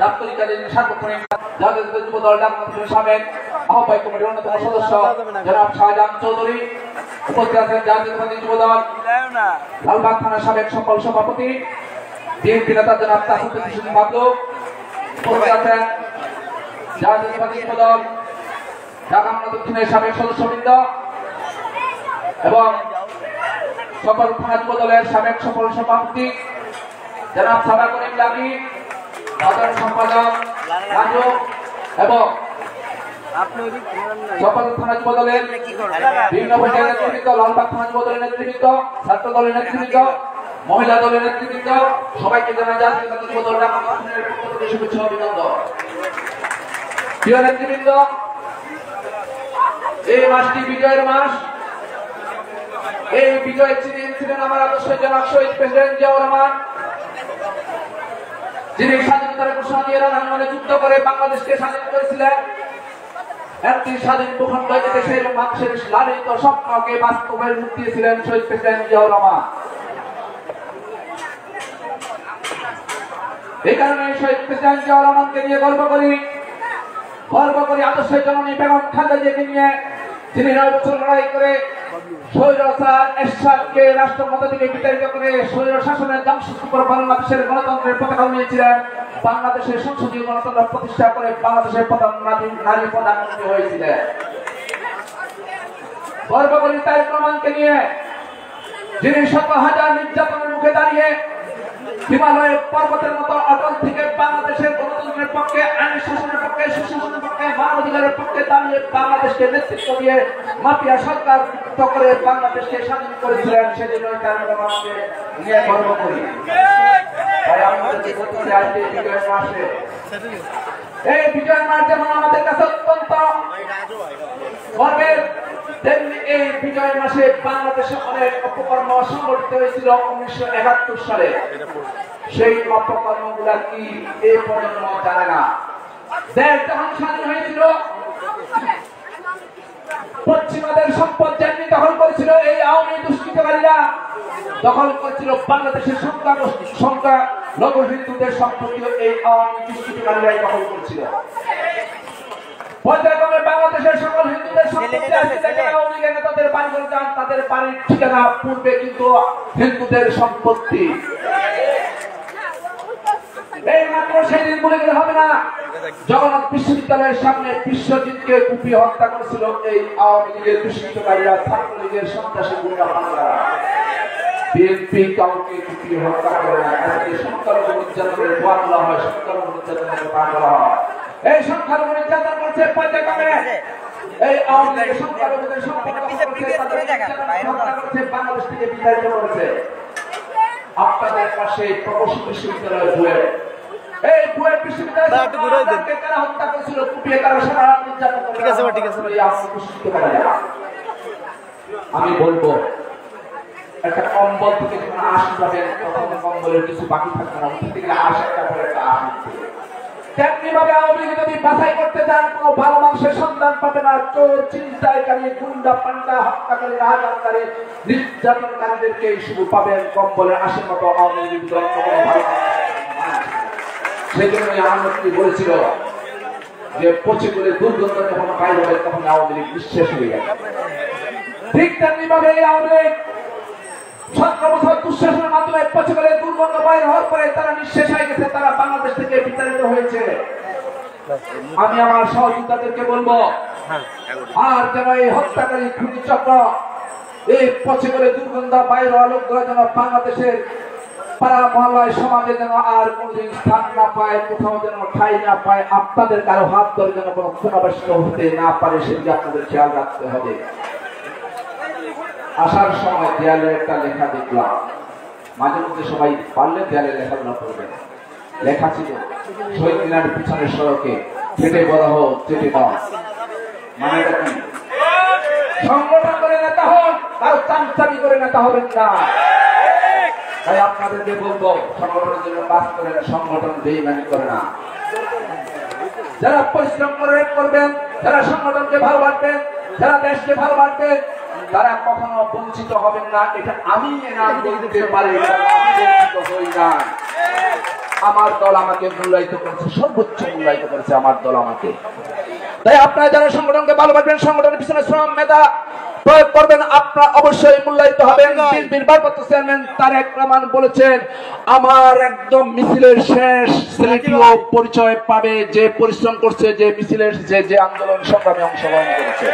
দাপ্তরিকালীন সার্বক্ষণিক জাতীয় যুব দল ঢাকা সাবেক আহ্বায়ক কমিটির অন্যতম সদস্য জনাব শাহজাহান চৌধুরী, উপস্থিত আছেন জাতীয়তাবাদী যুব দল লালবাগ থানার সাবেক সকল সভাপতি বিএনপি নেতা জনাব তাসুদ্দিন হোসেন মাদলু, উপস্থিত আছেন জাতীয়তাবাদী যুব দল ঢাকা দক্ষিণের সাবেক সদস্যবৃন্দ এবং সকল থানা যুব দলের সাবেক সকল সভাপতি জনাব সাদা করিম লাগি, সাধারণ সম্পাদক রাজু এবং সকল থানা যুব দলের বিভিন্ন পর্যায়ের নেতৃবৃন্দ, লালবাগ থানা যুব দলের নেতৃবৃন্দ, ছাত্র দলের নেতৃবৃন্দ, মহিলা দলের নেতৃবৃন্দ, সবাইকে জানাই জাতীয়তাবাদী যুব দল ঢাকা দক্ষিণের পক্ষ থেকে শুভেচ্ছা ও অভিনন্দন। প্রিয় নেতৃবৃন্দ, এই মাসটি বিজয়ের মাস। এই বিজয়ের চিহ্ন ছিলেন আমার আদর্শ জনক শহীদ প্রেসিডেন্ট জিয়াউর রহমান, যিনি স্বাধীনতার ঘোষণা দিয়ে রণাঙ্গনে যুদ্ধ করে বাংলাদেশকে স্বাধীন করেছিলেন। একটি স্বাধীন ভূখণ্ড দেশের মানুষের লালিত স্বপ্নকে বাস্তবের রূপ দিয়েছিলেন শহীদ প্রেসিডেন্ট জিয়াউর রহমান। এই কারণে শহীদ প্রেসিডেন্ট জিয়াউর রহমানকে নিয়ে গর্ব করি আদর্শের জননী বেগম খালেদা জিয়াকে নিয়ে, যিনি 9 বছর লড়াই করে স্বৈরাচার এরশাদকে রাষ্ট্রক্ষমতা থেকে বিতাড়িত করে স্বৈর শাসনের ধ্বংসস্তূপ বাংলাদেশের গণতন্ত্রের পতাকা নিয়েছিলেন, বাংলাদেশের সংসদীয় গণতন্ত্র প্রতিষ্ঠা করে বাংলাদেশের প্রথম নারী প্রধানমন্ত্রী হয়েছিলেন। গর্ব করি তারেক রহমানকে নিয়ে, যিনি 100,000 নির্যাতনের মুখে দাঁড়িয়ে হিমালয়ের পর্বতের মতো অটল থেকে বাংলাদেশের গণতন্ত্রের পক্ষে, আইন শাসনের পক্ষে, সুশাসনের পক্ষে, মানবাধিকারের পক্ষে দাঁড়িয়ে বাংলাদেশকে নেতৃত্ব দিয়ে মাফিয়া সরকার মুক্ত করে বাংলাদেশকে স্বাধীন করেছিলেন। সেজন্য তারেক রহমানকে নিয়ে গর্ব করি। তাই আমাদের বিজয়ের মাসে, এই বিজয়ের মাস যেমন আমাদের কাছে অত্যন্ত গর্বের, তেমনি এই বিজয় মাসে বাংলাদেশে অনেক অপকর্ম সংঘটিত হয়েছিল 1971 সালে। সেই অপকর্মগুলা কি এই প্রজন্ম জানে না। দেশ যখন স্বাধীন হয়েছিল, পশ্চিমাদের সম্পদ যেমনি দখল করেছিল এই আওয়ামী দুষ্কৃতকারীরা, দখল করেছিল বাংলাদেশের সংখ্যালঘু হিন্দুদের সম্পত্তি এই আওয়ামী দুষ্কৃতকারীরাই দখল করেছিল। পর্যায়ক্রমে বাংলাদেশের সকল হিন্দুদের সম্পত্তি আছে, আওয়ামী লীগের নেতাদের বাড়ি করে যান, তাদের বাড়ির ঠিকানা পূর্বে কিন্তু হিন্দুদের সম্পত্তি। এই মাত্র সেদিন বলে গেলে হবে না, জগন্নাথ বিশ্ববিদ্যালয়ের সামনে বিশ্বজিৎকে কুপিয়ে হত্যা করেছিল এই আওয়ামী লীগের দুষ্কৃতকারীরা, ছাত্রলীগের সন্ত্রাসী গুন্ডা পান্ডারা। বিএনপি কাউকে কুপিয়ে হত্যা করে না। আজকে সংখ্যালঘু নির্যাতনের দোয়া তোলা হয়, সংখ্যালঘু নির্যাতনের দোয়া করা হয়। এই সংখ্যালঘু নির্যাতন করছে পর্যায়ক্রমে এই আওয়ামী লীগের সংখ্যালঘুদের সম্পর্ক করছে, বাংলাদেশ থেকে বিতাড়িত করেছে। আপনাদের পাশে প্রকৌশল বিশ্ববিদ্যালয় বুয়েট, এই বুয়েট বিশ্ববিদ্যালয়কে তারা হত্যা করেছিল, কুপিয়ে তারা সারা রাত নির্যাতন করেছে। আমি বলবো, একটা কম্বল থেকে যখন আশ যাবেন তখন কম্বলের কিছু বাকি থাকবে না, ওখান থেকে আশ একটা পরে একটা আশ উঠবে। তেমনি ভাবে আওয়ামী লীগ যদি বাছাই করতে যান, কোনো ভালো মানুষের সন্ধান পাবে না। চোর, ছিনতাইকারী, গুন্ডা পান্ডা, হত্যাকারী, রাজনীতিকারী, নির্যাতনকারীদেরকে শুধু পাবেন কম্বলের আশের মতো। আওয়ামী লীগ দল কোনো ভালো, সেই জন্যই আনন্দী বলেছিল যে পচে গেলে দুর্গন্ধ যখন বাইরে হবে তখন আওয়ামী লীগ নিঃশেষ হয়ে যাবে। ঠিক তেমনি ভাবে এই আওয়ামী লীগ 17 বছর দুঃশাসনের মাধ্যমে পচে গেলে দুর্গন্ধ বাইরে হওয়ার পরে তারা নিঃশেষ হয়ে গেছে, তারা বাংলাদেশ থেকে বিতাড়িত হয়েছে। আমি আমার সহযোদ্ধাদেরকে বলবো, আর যেন এই হত্যাকারী খুনি চক্র, এই পচে গেলে দুর্গন্ধ বাইরে হওয়া লোকগুলো যেন বাংলাদেশের পাড়া মহল্লায় সমাজে যেন আর কোনদিন স্থান না পায়, কোথাও যেন ঠাঁই না পায়, আপনাদের কারো হাত ধরে যেন কোনো পুনর্বাসিত হতে না পারে, সেদিকে আপনাদের খেয়াল রাখতে হবে। আসার সময় দেয়ালে একটা লেখা দেখলাম, মাঝে মধ্যে সবাই পারলে দেয়ালে লেখাগুলো করবেন। লেখা ছিল, শহীদ মিনারের পিছনের সড়কে চেটে বলা হোক, চেটে দাও। মানে এটা কি? সংগঠন করে নেতা হন, আর চামচামি করে নেতা হবেন না। তাই আপনাদেরকে বলবো, সংগঠনের জন্য কাজ করে না, সংগঠন বেইমানি করে না। যারা পরিশ্রম করবেন, যারা সংগঠনকে ভালোবাসবেন, যারা দেশকে ভালোবাসবেন, তারা কখনো বঞ্চিত হবেন না। এটা আমি না বলতে পারি, বঞ্চিত হই না। আমার দল আমাকে মূল্যায়িত করেছে, সর্বোচ্চ মূল্যায়িত করেছে আমার দল আমাকে। তাই আপনারা যারা সংগঠনকে ভালোবাসবেন, সংগঠনের পিছনে শ্রম মেধা প্রয়োগ করবেন, আপনারা অবশ্যই মূল্যায়িত হবেন। বিএনপির ভারপ্রাপ্ত চেয়ারম্যান তারেক রহমান বলেছেন, আমার একদম মিছিলের শেষ স্মৃতিও পরিচয় পাবে যে পরিশ্রম করছে, যে মিছিলের যে আন্দোলন সংগ্রামে অংশগ্রহণ করেছে।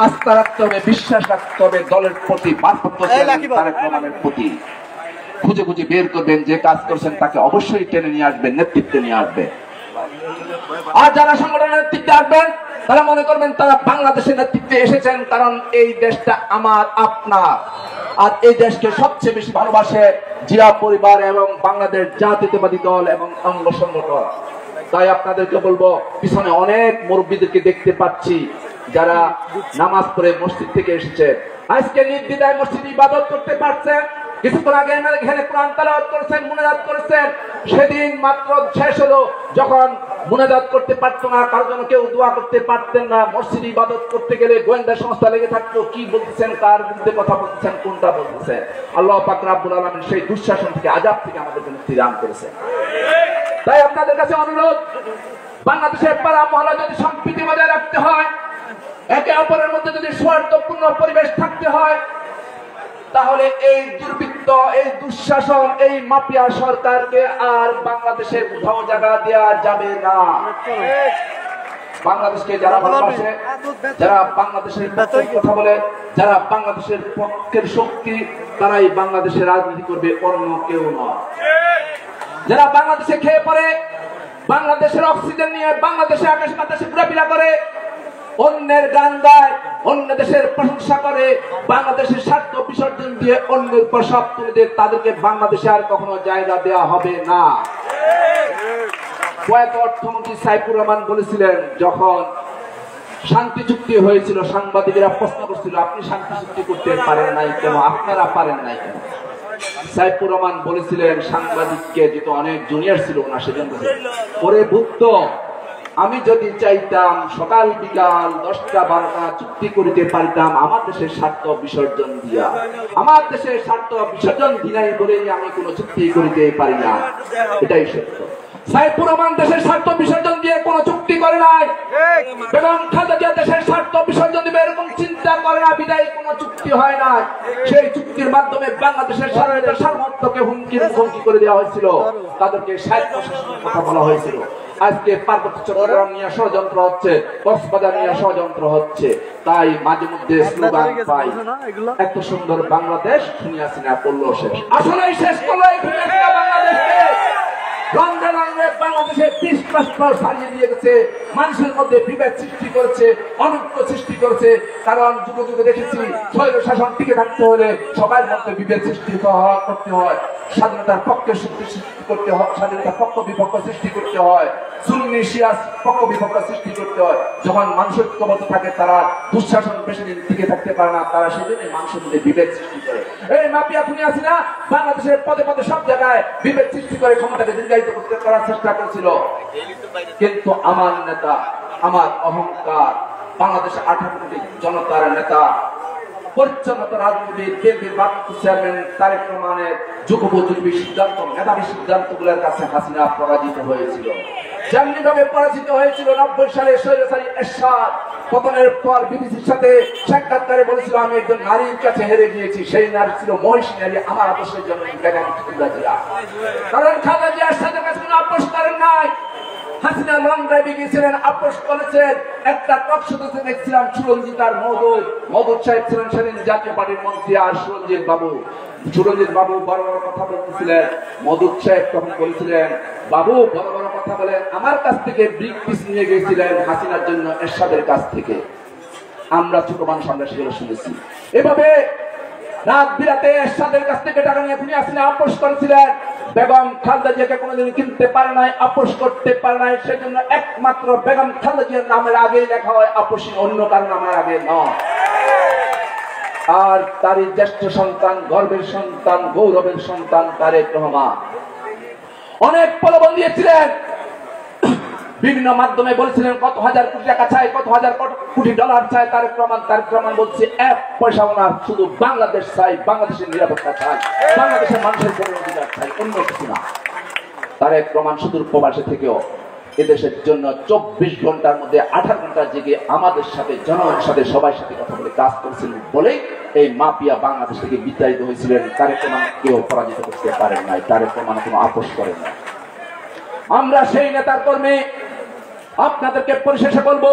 আস্থা রাখতে হবে, বিশ্বাস রাখতে হবে দলের প্রতি, ভারপ্রাপ্ত চেয়ারম্যান তারেক রহমানের প্রতি। খুঁজে খুঁজে বের করবেন, যে কাজ করছেন তাকে অবশ্যই টেনে নিয়ে আসবেন, নেতৃত্বে নিয়ে আসবে। আর যারা সংগঠনের নেতৃত্বে আসবেন তারা মনে করবেন তারা বাংলাদেশের নেতৃত্বে এসেছেন, কারণ এই দেশটা আমার আপনার। আর এই দেশকে সবচেয়ে বেশি ভালোবাসে জিয়া পরিবার এবং বাংলাদেশ জাতীয়তাবাদী দল এবং অঙ্গ সংগঠন। তাই আপনাদেরকে বলবো, পিছনে অনেক মুরব্বীদেরকে দেখতে পাচ্ছি যারা নামাজ পড়ে মসজিদ থেকে এসেছে, আজকে নির্দ্বিধায় মসজিদে ইবাদত করতে পারছেন। কিছুক্ষণ আগে এখানে কোরআন তেলাওয়াত করেছেন, মুনাজাত করেছেন। সেদিন মাত্র শেষ হলো, যখন মুনাজাত করতে পারতো না, কারোর জন্য কেউ দোয়া করতে পারতেন না, মসজিদে ইবাদত করতে গেলে গোয়েন্দা সংস্থা লেগে থাকতো, কি বলতেছেন, কার বিরুদ্ধে কথা বলতেছেন, কোনটা বলতেছেন। আল্লাহ পাক রব্বুল আলামিন সেই দুঃশাসন থেকে, আযাব থেকে আমাদেরকে মুক্তি দান করেছেন। তাই আপনাদের কাছে অনুরোধ, বাংলাদেশের পাড়া মহল্লা যদি সম্প্রীতি বজায় রাখতে হয়, একে অপরের মধ্যে যদি সৌহার্দ্যপূর্ণ পরিবেশ থাকতে হয়, তাহলে এই দুর্বৃত্ত, এই দুঃশাসন, এই মাফিয়া সরকারকে আর বাংলাদেশের কোথাও জায়গা দেওয়া যাবে না। বাংলাদেশকে যারা ভালোবাসে, যারা বাংলাদেশের পক্ষে কথা বলে, যারা বাংলাদেশের পক্ষের শক্তি, তারাই বাংলাদেশের রাজনীতি করবে, অন্য কেউ নয়। যারা বাংলাদেশে খেয়ে পড়ে, বাংলাদেশের অক্সিজেন নিয়ে বাংলাদেশে আকাশ বাতাসে ঘোরাফেরা করে, অন্যের গান গায়, অন্য দেশের প্রশংসা করে, বাংলাদেশের স্বার্থ বিসর্জন দিয়ে অন্যের প্রসাব তুলে দেয়, তাদেরকে বাংলাদেশে আর কখনো জায়গা দেওয়া হবে না। প্রয়াত অর্থমন্ত্রী সাইফুর রহমান বলেছিলেন, যখন শান্তি চুক্তি হয়েছিল, সাংবাদিকেরা প্রশ্ন করছিল, আপনি শান্তি চুক্তি করতে পারেন নাই কেন, আপনারা পারেন নাই কেন? সাইফুর রহমান বলেছিলেন, সাংবাদিককে যেহেতু অনেক জুনিয়র ছিল না, সেজন্য পরে ভুক্ত, আমি যদি চাইতাম সকাল বিকাল 10টা 12টা চুক্তি করিতে পারিতাম আমার দেশের স্বার্থ বিসর্জন দিয়া। আমার দেশের স্বার্থ বিসর্জন দিনাই বলেই আমি কোনো চুক্তি করিতে পারি না, এটাই সত্য। সাইফুর রহমান দেশের স্বার্থ বিসর্জন দিয়ে কোনো চুক্তি করে নাই, বেগম খালেদা জিয়া দেশের স্বার্থ বিসর্জন দিবে এরকম চিন্তা করে না, বিদায় কোনো চুক্তি হয় না। সেই চুক্তির মাধ্যমে বাংলাদেশের সার্বভৌমত্বকে হুমকির মুখোমুখি করে দেওয়া হয়েছিল, তাদেরকে স্বায়ত্ত শাসনের কথা বলা হয়েছিল। আজকে পার্বত্য চট্টগ্রাম নিয়ে ষড়যন্ত্র হচ্ছে, কক্সবাজার নিয়ে ষড়যন্ত্র হচ্ছে। তাই মাঝে মধ্যে স্লোগান পাই, এত সুন্দর বাংলাদেশ শুনিয়া সিনা করলো শেষ, আসলে শেষ করলো এই বাংলাদেশকে। রঙে রঙে বাংলাদেশে 20% ছাড়িয়ে দিয়ে গেছে, মানুষের মধ্যে বিভেদ সৃষ্টি করেছে, অনৈক্য সৃষ্টি করেছে। কারণ যুগে যুগে দেখেছি, স্বৈর শাসন টিকে থাকতে হলে সবার মধ্যে বিভেদ সৃষ্টি করতে হয়, স্বাধীনতার পক্ষে সৃষ্টি করতে হয়, স্বাধীনতার পক্ষ বিপক্ষ সৃষ্টি করতে হয়, সুন্নি শিয়া পক্ষ বিপক্ষ সৃষ্টি করতে হয়। যখন মানুষের ঐক্যবদ্ধ থাকে, তারা দুঃশাসন বেশি দিন টিকে থাকতে পারে না, তারা সেজন্যই মানুষের মধ্যে বিভেদ সৃষ্টি করে। এই মাফিয়া খুনি হাসিনা বাংলাদেশের পদে পদে সব জায়গায় বিভেদ সৃষ্টি করে ক্ষমতাকে দীর্ঘায়িত করার চেষ্টা করেছিল। কিন্তু আমার নেতা, আমার অহংকার, বাংলাদেশের 18 কোটি জনতার নেতা, পরিচ্ছন্নতা রাজনীতির বিএনপির ভারপ্রাপ্ত চেয়ারম্যান তারেক রহমানের যুগোপযোগী সিদ্ধান্ত, মেধাবী সিদ্ধান্তগুলোর কাছে হাসিনা পরাজিত হয়েছিল। যেমনি ভাবে পরাজিত হয়েছিল 90 সালে স্বৈরাচারী এরশাদ পতনের পর বিবিসির সাথে সাক্ষাৎকারে বলেছিল, আমি একজন নারীর কাছে হেরে গিয়েছি, সেই নারী ছিল মহিষী নারী, আমার আদর্শের জন্য বেগম খালেদা জিয়া। কারণ খালেদা জিয়া এরশাদের কাছে কোনো আপোষ করেন নাই। হাসিনা লং ড্রাইভে গিয়েছিলেন, আপোষ করেছেন। একটা টক শোতে দেখছিলাম সুরঞ্জিত আর মধুর সাহেব ছিলেন সেদিন জাতীয় পার্টির মন্ত্রী, আর সুরঞ্জিত বাবু বড় বড় কথা বলতেছিলেন। মধুর সাহেব তখন বলেছিলেন, বাবু বড় বড় কথা বলেন, আমার কাছ থেকে ব্রিক পিস নিয়ে গিয়েছিলেন হাসিনার জন্য এরশাদের কাছ থেকে। আমরা ছোট মানুষ, আমরা সেগুলো শুনেছি। এভাবে রাত বিরাতে এরশাদের কাছ থেকে টাকা নিয়ে খুনি হাসিনা আপোষ করেছিলেন। বেগম খালেদা জিয়াকে কোনোদিন কিনতে পারে নাই, আপোষ করতে পারে নাই। সেজন্য একমাত্র বেগম খালেদা জিয়ার নামের আগেই লেখা হয় আপোষী, অন্য কারো নামের আগে নয়। আর তারই জ্যেষ্ঠ সন্তান, গর্বের সন্তান, গৌরবের সন্তান তারেক রহমান অনেক প্রলোভন দিয়েছিলেন, বিভিন্ন মাধ্যমে বলেছিলেন কত হাজার কোটি টাকা চাই, কত হাজার কোটি ডলার চাই। তারেক রহমান বলছে, এক পয়সাও না, শুধু বাংলাদেশ চাই, বাংলাদেশের নিরাপত্তা চাই, বাংলাদেশের মানুষের জন্য অধিকার চাই, অন্য কিছু না। তারেক রহমান সুদূর প্রবাসে থেকেও এদেশের জন্য 24 ঘন্টার মধ্যে 18 ঘন্টা জেগে আমাদের সাথে, জনগণের সাথে, সবার সাথে কথা বলে কাজ করেছিলেন বলেই এই মাফিয়া বাংলাদেশ থেকে বিতাড়িত হয়েছিলেন। তারেক রহমান কেউ পরাজিত করতে পারেন নাই, তারেক রহমান কোনো আপোষ করেন না। আমরা সেই নেতার কর্মে আপনাদেরকে পরিশেষে বলবো,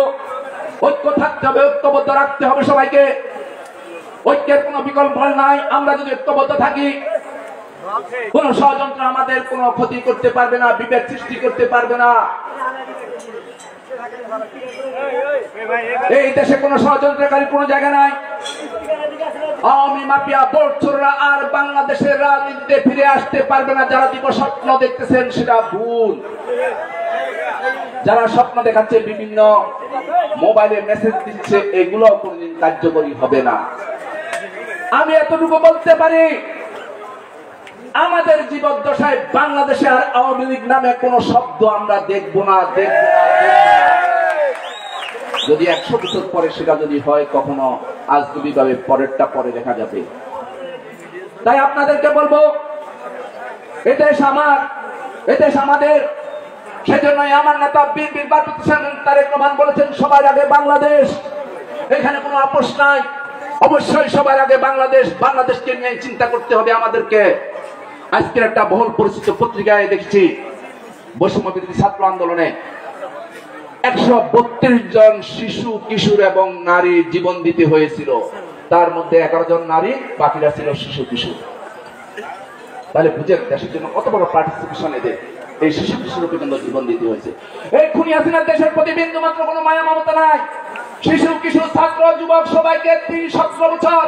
ঐক্য থাকতে হবে, ঐক্যবদ্ধ রাখতে হবে সবাইকে। ঐক্যের কোনো বিকল্প নাই। আমরা যদি ঐক্যবদ্ধ থাকি, কোন ষড়যন্ত্র আমাদের কোনো ক্ষতি করতে পারবে না, বিভেদ সৃষ্টি করতে পারবে না। এই দেশে কোনো ষড়যন্ত্রকারী কোনো জায়গা নাই। আওয়ামী মাফিয়া বলছররা আর বাংলাদেশের রাজনীতিতে ফিরে আসতে পারবে না। যারা দিবস স্বপ্ন দেখতেছেন সেটা ভুল। যারা স্বপ্ন দেখাচ্ছে, বিভিন্ন মোবাইলে মেসেজ দিচ্ছে, এগুলো কোনদিন কার্যকরী হবে না। আমি এতটুকু বলতে পারি, আমাদের জীবদ্দশায় বাংলাদেশে আর আওয়ামী লীগ নামে কোন শব্দ আমরা দেখব না। যদি 100 বছর পরে সেটা যদি হয়, কখনো আজগুবিভাবে পরেরটা পরে দেখা যাবে। তাই আপনাদেরকে বলবো, এদেশ আমার, এদেশ আমাদের। সেজন্যই আমার নেতা বীর বাদল তারেক রহমান বলেছেন, সবার আগে বাংলাদেশ। এখানে কোনো আপোষ নাই। অবশ্যই সবার আগে বাংলাদেশ। বাংলাদেশকে নিয়ে চিন্তা করতে হবে আমাদেরকে। আজকের একটা বহুল পরিচিত পত্রিকায় দেখছি, বৈষম্য বিরোধী ছাত্র আন্দোলনে 132 জন শিশু, কিশোর এবং নারী জীবন দিতে হয়েছিল। তার মধ্যে 11 জন নারী, বাকিরা ছিল শিশু কিশোর। তাহলে বুঝেন দেশের জন্য কত বড় পার্টিসিপেশন এদের। এই শিশু কিশোর পর্যন্ত জীবন দিতে হয়েছে। এই খুনি হাসিনার দেশের প্রতি বিন্দু মাত্র কোনো মায়া মমতা নাই। শিশু কিশোর, ছাত্র, যুবক সবাইকে 17 বছর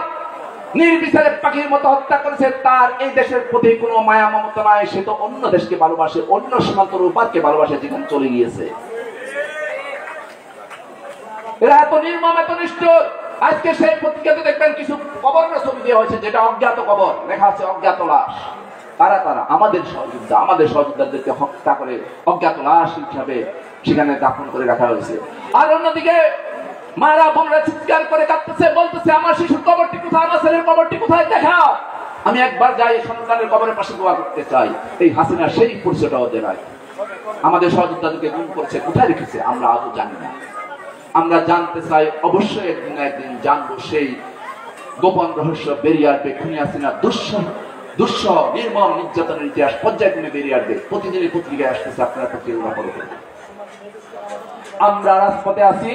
নির্বিচারে পাখির মতো হত্যা করেছে। তার এই দেশের প্রতি কোনো মায়া মমতা নাই। সে তো অন্য দেশকে ভালোবাসে, অন্য সীমান্তর উপারকে ভালোবাসে, জীবন চলে গিয়েছে। এরা এত নির্মম, এত নিষ্ঠুর। আজকে সেই পত্রিকাতে দেখবেন কিছু কবরের ছবি দেওয়া হয়েছে, যেটা অজ্ঞাত কবর, লেখা আছে অজ্ঞাত লাশ। তারা আমাদের সহযোদ্ধাদেরকে হত্যা করে অজ্ঞাত লাশ হিসাবে সেখানে দাফন করে রাখা হয়েছে। আর অন্যদিকে মারা বোনরা চিৎকার করে কাঁদতেছে, বলতেছে আমার শিশুর কবরটি কোথায়, আমার ছেলের কবরটি কোথায়, দেখাও। আমি একবার যাই সন্তানের কবরের পাশে দোয়া করতে চাই। এই হাসিনা সেই পরিচয়টাও দেয়। আমাদের সহযোদ্ধাদেরকে গুম করেছে, কোথায় রেখেছে আমরা আজও জানি না। আমরা জানতে চাই, অবশ্যই একদিন না একদিন জানবো। সেই গোপন রহস্য বেরিয়ে আসবে। খুনি হাসিনা দুঃসহ নির্মম নির্যাতনের ইতিহাস পর্যায়ক্রমে বেরিয়ে আসবে। প্রতিদিনই পত্রিকায় আসতেছে, আপনারা পত্রিকা পড়বেন। আমরা রাজপথে আছি,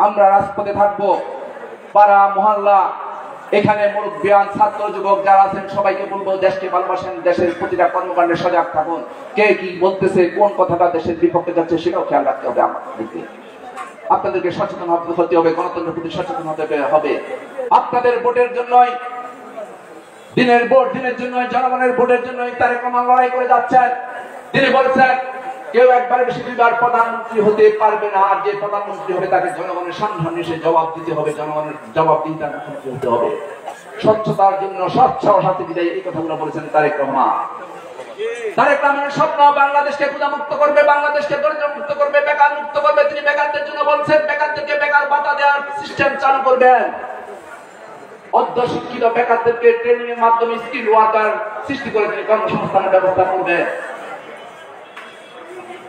আমরা রাজপথে থাকবো। পাড়া মহল্লা, এখানে মুরব্বিয়ান, ছাত্র, যুবক যারা আছেন সবাইকে বলবো, দেশকে ভালোবাসেন, দেশের প্রতিটা কর্মকাণ্ডে সজাগ থাকুন। কে কি বলতেছে, কোন কথাটা দেশের বিপক্ষে যাচ্ছে, সেটাও খেয়াল রাখতে হবে আমাদেরকে। আপনাদেরকে সচেতন হতে হবে, গণতন্ত্রের প্রতি সচেতন হতে হবে। আপনাদের ভোটের জন্যই, দিনের ভোট, দিনের জন্য, জনগণের ভোটের জন্যই তারেক রহমান লড়াই করে যাচ্ছেন। তিনি বলেছেন, কেউ একবারে বেশি 2 বার প্রধানমন্ত্রী হতে পারবে না। আর যে প্রধানমন্ত্রী হবে তাকে জনগণের সামনে এসে জবাব দিতে হবে, জনগণের জবাবদিহিতার মুখোমুখি হতে হবে। স্বচ্ছতার জন্য স্বচ্ছ শাস্তি বিদায়ী, এই কথাগুলো বলেছেন তারেক রহমান। তারেক রহমানের স্বপ্ন বাংলাদেশকে ক্ষুধামুক্ত করবে, বাংলাদেশকে দরিদ্র মুক্ত করবে, বেকার মুক্ত করবে। তিনি বেকারদের জন্য বলছেন, বেকারদেরকে বেকার ভাতা দেওয়ার সিস্টেম চালু করবেন। অর্ধশিক্ষিত বেকারদেরকে ট্রেনিং এর মাধ্যমে স্কিল ওয়ার্কার সৃষ্টি করে তিনি কর্মসংস্থানের ব্যবস্থা করবেন।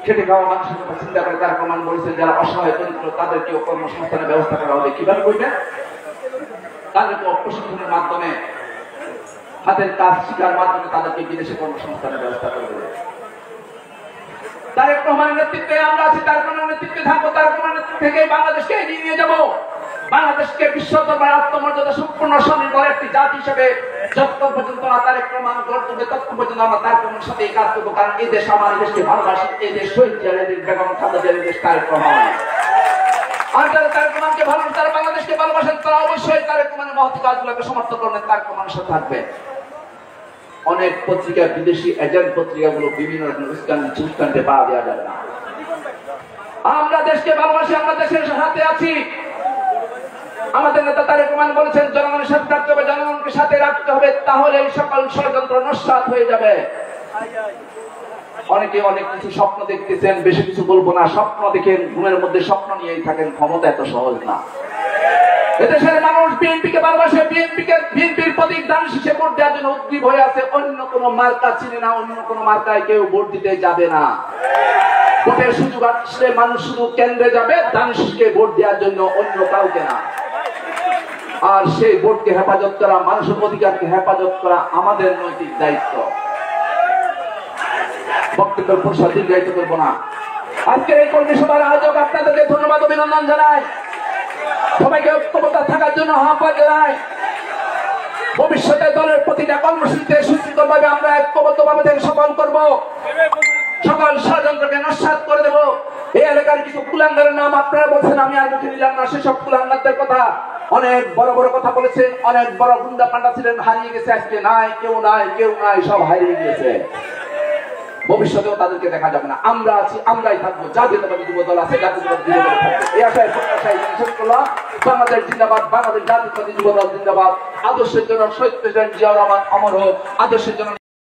খেটে খাওয়া মানুষের কথা চিন্তা করে তারেক রহমান বলেছেন, যারা অসহায় দরিদ্র তাদেরকেও কর্মসংস্থানের ব্যবস্থা করা হবে। কিভাবে করবেন? তাদেরকে প্রশিক্ষণের মাধ্যমে, হাতের কাজ শিখার মাধ্যমে তাদেরকে বিদেশে কর্মসংস্থানের ব্যবস্থা করবে। তারেক রহমানের নেতৃত্বে আমরা আছি, তারেক রহমানের নেতৃত্বে থাকবো। তারেক রহমানের নেতৃত্ব থেকে বাংলাদেশকে এগিয়ে নিয়ে যাবো। বাংলাদেশকে বিশ্ব দরবারে আত্মমর্যাদা সম্পূর্ণ স্বনির্ভর একটি জাতি হিসেবে যতক্ষণ পর্যন্ত তারেক রহমান গড়বে, ততক্ষণ পর্যন্ত আমরা তারেক রহমানের সাথে কাজ করবো। কারণ এই দেশ আমার, এই দেশকে ভালোবাসি। এই দেশ শহীদ জিয়া, এই দেশ বেগম খালেদা জিয়া, এই দেশ তারেক রহমান। আর যারা তারেক রহমানকে ভালোবাসেন, তারা বাংলাদেশকে ভালোবাসেন, তারা অবশ্যই তারেক রহমানের মহৎ কাজগুলোকে সমর্থন করবেন, তারেক রহমানের সাথে থাকবে। অনেক পত্রিকা, বিদেশি এজেন্ট পত্রিকাগুলো বিভিন্ন রকম উস্কানিতে পা দেওয়া যাবে না। আমরা দেশকে ভালোবাসি, আমরা দেশের সাথে আছি। আমাদের নেতা তারেক রহমান বলেছেন, জনগণের সাথে থাকতে হবে, জনগণকে সাথে রাখতে হবে, তাহলে এই সকল ষড়যন্ত্র নস্যাৎ হয়ে যাবে। অনেকে অনেক কিছু স্বপ্ন দেখতেছেন, বেশি কিছু বলবো না। স্বপ্ন দেখেন, ঘুমের মধ্যে স্বপ্ন নিয়েই থাকেন। ক্ষমতা এত সহজ না। এদেশের মানুষ বিএনপিকে ভালোবাসে, বিএনপির প্রতীক ধান শীষে ভোট দেওয়ার জন্য উদ্গ্রীব হয়ে আছে। অন্য কোনো মার্কা চিনে না, অন্য কোনো মার্কায় কেউ ভোট দিতে যাবে না। ভোটের সুযোগ আসলে মানুষ শুধু কেন্দ্রে যাবে ধান শীষকে ভোট দেওয়ার জন্য, অন্য কাউকে না। আর সেই ভোটকে হেফাজত করা, মানুষের অধিকারকে হেফাজত করা আমাদের নৈতিক দায়িত্ব। বক্তব্যের পরিষদ দীর্ঘায়িত করবো না। আজকের এই কর্মী সভার আয়োজক আপনাদেরকে ধন্যবাদ, অভিনন্দন জানাই। সবাইকে ঐক্যবদ্ধ থাকার জন্য আহ্বান জানাই। ভবিষ্যতে দলের প্রতিটা কর্মসূচিতে সুশৃঙ্খলভাবে আমরা ঐক্যবদ্ধভাবে থেকে সফল করব। সকল ষড়যন্ত্রকে নস্যাৎ করে দেব। এই এলাকার কিছু কুলাঙ্গারের নাম আপনারা বলছেন, আমি আর মুখে নিলাম না। সেসব কুলাঙ্গারদের কথা, অনেক বড় বড় কথা বলেছেন, অনেক বড় গুন্ডা পান্ডা ছিলেন, হারিয়ে গেছে। আজকে নাই, কেউ নাই, কেউ নাই, সব হারিয়ে গিয়েছে। ভবিষ্যতেও তাদেরকে দেখা যাবে না। আমরা আছি, আমরাই থাকবো। জাতীয়তাবাদী যুব দল আছে, জাতীয়তাবাদী যুব দল থাকবে। এই আশায় শেষ করলাম। বাংলাদেশ জিন্দাবাদ, বাংলাদেশ জাতীয়তাবাদী যুব দল জিন্দাবাদ। আদর্শের জন্য শহীদ প্রেসিডেন্ট জিয়াউর রহমান অমর হোক। আদর্শের জন্য